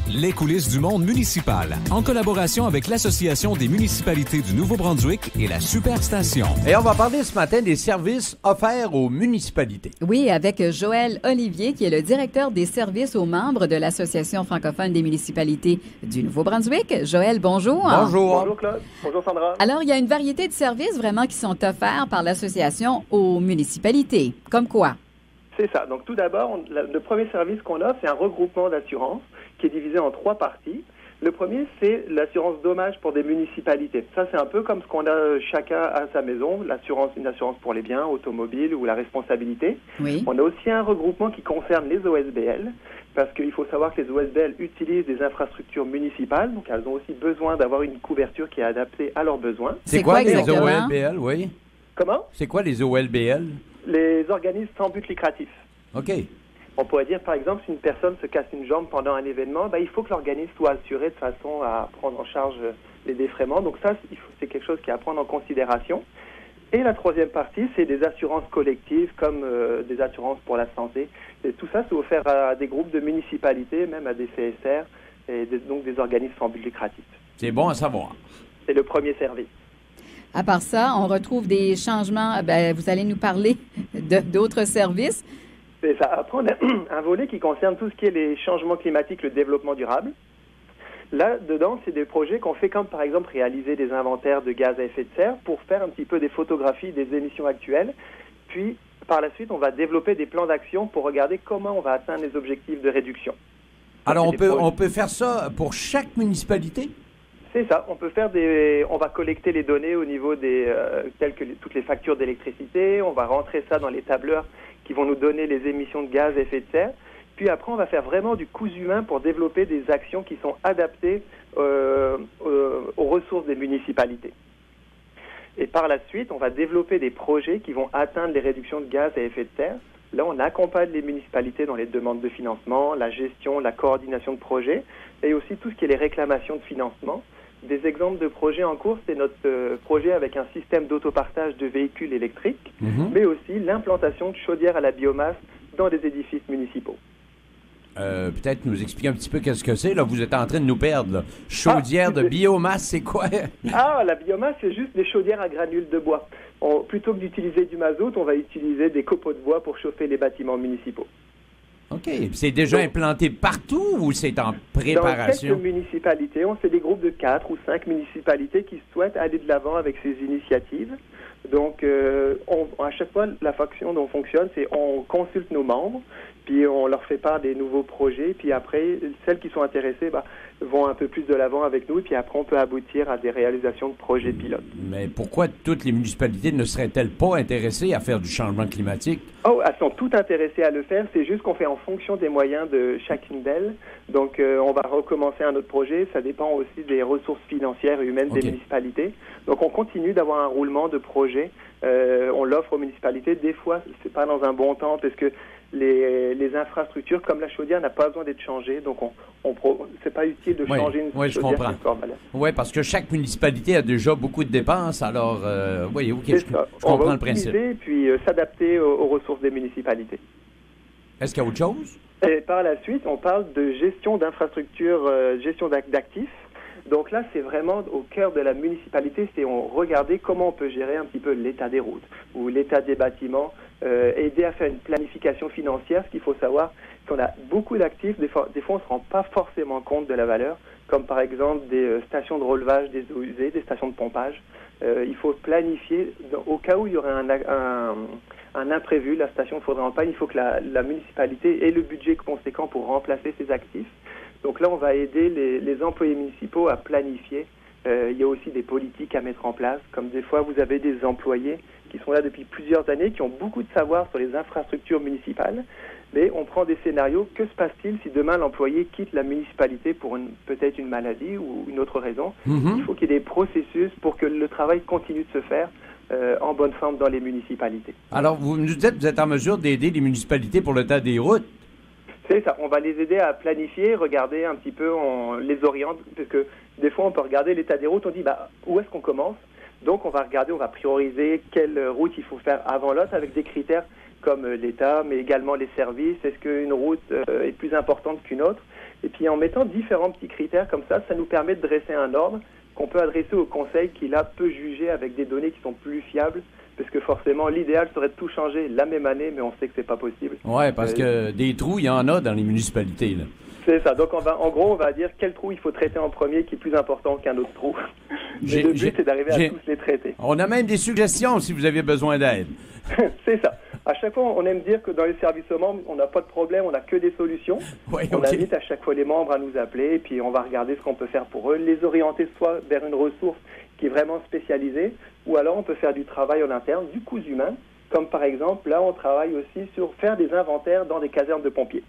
Les coulisses du monde municipal, en collaboration avec l'Association des municipalités du Nouveau-Brunswick et la Superstation. Et on va parler ce matin des services offerts aux municipalités. Oui, avec Joël Olivier, qui est le directeur des services aux membres de l'Association francophone des municipalités du Nouveau-Brunswick. Joël, bonjour. Bonjour. Bonjour Claude. Bonjour Sandra. Alors, il y a une variété de services vraiment qui sont offerts par l'Association aux municipalités. Comme quoi? C'est ça. Donc tout d'abord, le premier service qu'on offre, c'est un regroupement d'assurance qui est divisé en 3 parties. Le premier, c'est l'assurance dommage pour des municipalités. Ça, c'est un peu comme ce qu'on a chacun à sa maison, une assurance pour les biens, automobiles ou la responsabilité. Oui. On a aussi un regroupement qui concerne les OSBL, parce qu'il faut savoir que les OSBL utilisent des infrastructures municipales, donc elles ont aussi besoin d'avoir une couverture qui est adaptée à leurs besoins. C'est quoi les exactement? OLBL, oui? Comment? C'est quoi les OLBL? Les organismes sans but lucratif. OK. On pourrait dire, par exemple, si une personne se casse une jambe pendant un événement, il faut que l'organisme soit assuré de façon à prendre en charge les défraiements. Donc ça, c'est quelque chose qui est à prendre en considération. Et la troisième partie, c'est des assurances collectives comme des assurances pour la santé. Et tout ça, c'est offert à des groupes de municipalités, même à des CSR, et donc des organismes sans but lucratif. C'est bon à savoir. C'est le premier service. À part ça, on retrouve des changements. Vous allez nous parler d'autres services. C'est ça. Après, on a un volet qui concerne tout ce qui est les changements climatiques, le développement durable. Là, dedans, c'est des projets qu'on fait comme, par exemple, réaliser des inventaires de gaz à effet de serre pour faire un petit peu des photographies des émissions actuelles. Puis, par la suite, on va développer des plans d'action pour regarder comment on va atteindre les objectifs de réduction. Alors, on peut faire ça pour chaque municipalité? C'est ça. On va collecter les données au niveau telles que toutes les factures d'électricité. On va rentrer ça dans les tableurs qui vont nous donner les émissions de gaz à effet de serre. Puis après, on va faire vraiment du cousu humain pour développer des actions qui sont adaptées aux ressources des municipalités. Et par la suite, on va développer des projets qui vont atteindre les réductions de gaz à effet de serre. Là, on accompagne les municipalités dans les demandes de financement, la gestion, la coordination de projets et aussi tout ce qui est les réclamations de financement. Des exemples de projets en cours, c'est notre projet avec un système d'autopartage de véhicules électriques, mais aussi l'implantation de chaudières à la biomasse dans des édifices municipaux. Peut-être nous expliquer un petit peu qu'est-ce que c'est. Là, vous êtes en train de nous perdre. Là. Chaudière de biomasse, c'est quoi? La biomasse, c'est juste des chaudières à granules de bois. Plutôt que d'utiliser du mazout, on va utiliser des copeaux de bois pour chauffer les bâtiments municipaux. OK. C'est déjà implanté partout ou c'est en préparation? Dans quelques municipalités, c'est des groupes de 4 ou 5 municipalités qui souhaitent aller de l'avant avec ces initiatives. Donc, à chaque fois, la façon dont on fonctionne, c'est on consulte nos membres, puis on leur fait part des nouveaux projets, puis après, celles qui sont intéressées vont un peu plus de l'avant avec nous, et puis après, on peut aboutir à des réalisations de projets pilotes. Mais pourquoi toutes les municipalités ne seraient-elles pas intéressées à faire du changement climatique? Elles sont toutes intéressées à le faire, c'est juste qu'on fait en fonction des moyens de chacune d'elles. Donc, on va recommencer un autre projet, ça dépend aussi des ressources financières et humaines des municipalités. Donc, on continue d'avoir un roulement de projets. On l'offre aux municipalités. Des fois, c'est pas dans un bon temps parce que les infrastructures, comme la chaudière, n'a pas besoin d'être changée. Donc, c'est pas utile de changer une chaudière. Oui, je comprends. Oui, parce que chaque municipalité a déjà beaucoup de dépenses. Alors, je comprends le principe. On va puis s'adapter aux ressources des municipalités. Est-ce qu'il y a autre chose? Et par la suite, on parle de gestion d'infrastructures, gestion d'actifs. Donc là, c'est vraiment au cœur de la municipalité, c'est regarder comment on peut gérer un petit peu l'état des routes ou l'état des bâtiments, aider à faire une planification financière. Ce qu'il faut savoir, c'est qu'on a beaucoup d'actifs, des fois on ne se rend pas forcément compte de la valeur, comme par exemple des stations de relevage des eaux usées, des stations de pompage. Il faut planifier, au cas où il y aurait un imprévu, la station faudrait en panne, il faut que la municipalité ait le budget conséquent pour remplacer ces actifs. Donc là, on va aider les employés municipaux à planifier. Il y a aussi des politiques à mettre en place, comme des fois vous avez des employés qui sont là depuis plusieurs années, qui ont beaucoup de savoir sur les infrastructures municipales, mais on prend des scénarios. Que se passe-t-il si demain l'employé quitte la municipalité pour peut-être une maladie ou une autre raison? Il faut qu'il y ait des processus pour que le travail continue de se faire en bonne forme dans les municipalités. Alors, vous nous dites que vous êtes en mesure d'aider les municipalités pour l'état des routes? C'est ça, on va les aider à planifier, regarder un petit peu, on les oriente, parce que des fois on peut regarder l'état des routes, on dit où est-ce qu'on commence? Donc on va regarder, on va prioriser quelle route il faut faire avant l'autre avec des critères comme l'état, mais également les services. Est-ce qu'une route est plus importante qu'une autre? Et puis en mettant différents petits critères comme ça nous permet de dresser un ordre qu'on peut adresser au conseil qui là peut juger avec des données qui sont plus fiables. Parce que forcément, l'idéal serait de tout changer la même année, mais on sait que c'est pas possible. Ouais, parce que des trous, il y en a dans les municipalités, là. C'est ça. Donc, en gros, on va dire quel trou il faut traiter en premier qui est plus important qu'un autre trou. Mais le but, c'est d'arriver à tous les traiter. On a même des suggestions si vous avez besoin d'aide. C'est ça. À chaque fois, on aime dire que dans les services aux membres, on n'a pas de problème, on n'a que des solutions. Ouais, on invite à chaque fois les membres à nous appeler, et puis on va regarder ce qu'on peut faire pour eux, les orienter soit vers une ressource qui est vraiment spécialisée, ou alors on peut faire du travail en interne, du cousu humain, comme par exemple, là, on travaille aussi sur faire des inventaires dans des casernes de pompiers.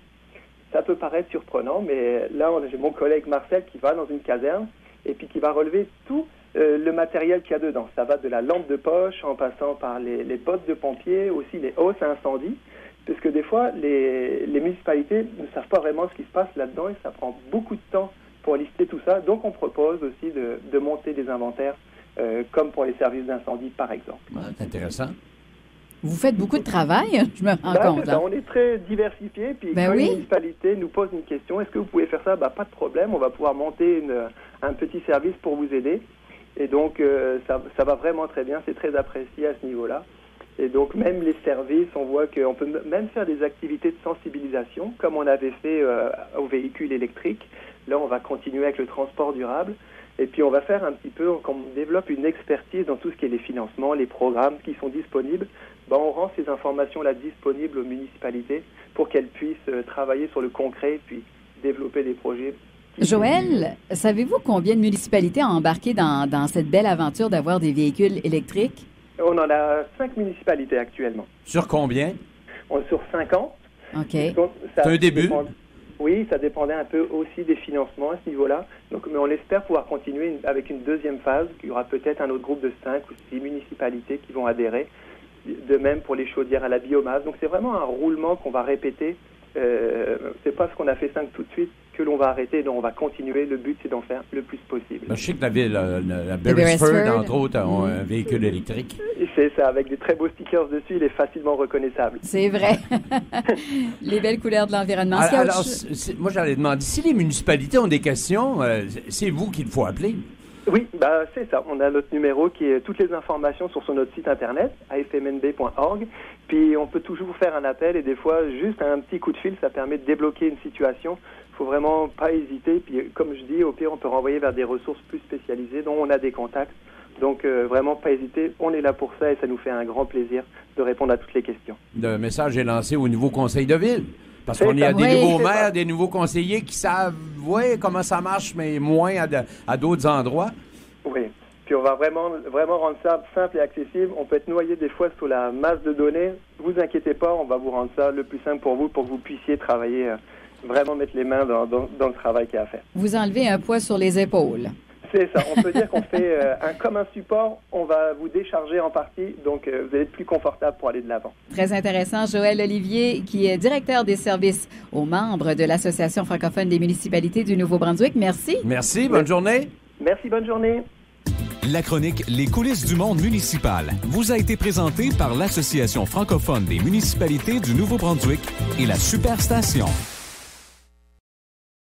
Ça peut paraître surprenant, mais là, j'ai mon collègue Marcel qui va dans une caserne et puis qui va relever tout le matériel qu'il y a dedans. Ça va de la lampe de poche en passant par les bottes de pompiers, aussi les hausses à incendie, parce que des fois, les municipalités ne savent pas vraiment ce qui se passe là-dedans et ça prend beaucoup de temps pour lister tout ça. Donc, on propose aussi de monter des inventaires comme pour les services d'incendie, par exemple. C'est intéressant. Vous faites beaucoup de travail, je me rends compte. On est très diversifié. Puis quand une municipalité nous pose une question, est-ce que vous pouvez faire ça? Pas de problème, on va pouvoir monter un petit service pour vous aider. Et donc, ça va vraiment très bien, c'est très apprécié à ce niveau-là. Et donc, même les services, on voit qu'on peut même faire des activités de sensibilisation, comme on avait fait aux véhicules électriques. Là, on va continuer avec le transport durable. Et puis, on va faire un petit peu, quand on développe une expertise dans tout ce qui est les financements, les programmes qui sont disponibles, on rend ces informations-là disponibles aux municipalités pour qu'elles puissent travailler sur le concret puis développer des projets. Joël, savez-vous combien de municipalités ont embarqué dans cette belle aventure d'avoir des véhicules électriques? On en a 5 municipalités actuellement. Sur combien? Sur 5 ans. OK. C'est un début. Oui, ça dépendait un peu aussi des financements à ce niveau-là. Donc, mais on espère pouvoir continuer avec une deuxième phase. Il y aura peut-être un autre groupe de 5 ou 6 municipalités qui vont adhérer. De même pour les chaudières à la biomasse. Donc, c'est vraiment un roulement qu'on va répéter. C'est pas ce qu'on a fait 5 tout de suite que l'on va arrêter. Donc, on va continuer. Le but, c'est d'en faire le plus possible. Je sais que la Beresford, entre autres, ont un véhicule électrique. C'est ça, avec des très beaux stickers dessus. Il est facilement reconnaissable. C'est vrai. Les belles couleurs de l'environnement. Alors, moi, j'allais demander, si les municipalités ont des questions, c'est vous qu'il faut appeler. Oui, c'est ça. On a notre numéro qui est toutes les informations sur notre site internet, afmnb.org. Puis on peut toujours faire un appel et des fois, juste un petit coup de fil, ça permet de débloquer une situation. Il faut vraiment pas hésiter. Puis comme je dis, au pire, on peut renvoyer vers des ressources plus spécialisées dont on a des contacts. Donc vraiment pas hésiter. On est là pour ça et ça nous fait un grand plaisir de répondre à toutes les questions. Le message est lancé au nouveau conseil de ville. Parce qu'on y a des nouveaux maires, des nouveaux conseillers qui savent comment ça marche, mais moins à d'autres endroits. Oui. Puis on va vraiment rendre ça simple et accessible. On peut être noyé des fois sous la masse de données. Vous inquiétez pas, on va vous rendre ça le plus simple pour que vous puissiez travailler, vraiment mettre les mains dans le travail qu'il y a à faire. Vous enlevez un poids sur les épaules. C'est ça. On peut dire qu'on fait comme un support. On va vous décharger en partie, donc vous allez être plus confortable pour aller de l'avant. Très intéressant. Joël Olivier, qui est directeur des services aux membres de l'Association francophone des municipalités du Nouveau-Brunswick. Merci. Merci. Bonne journée. Merci. Bonne journée. La chronique Les coulisses du monde municipal vous a été présentée par l'Association francophone des municipalités du Nouveau-Brunswick et la Superstation.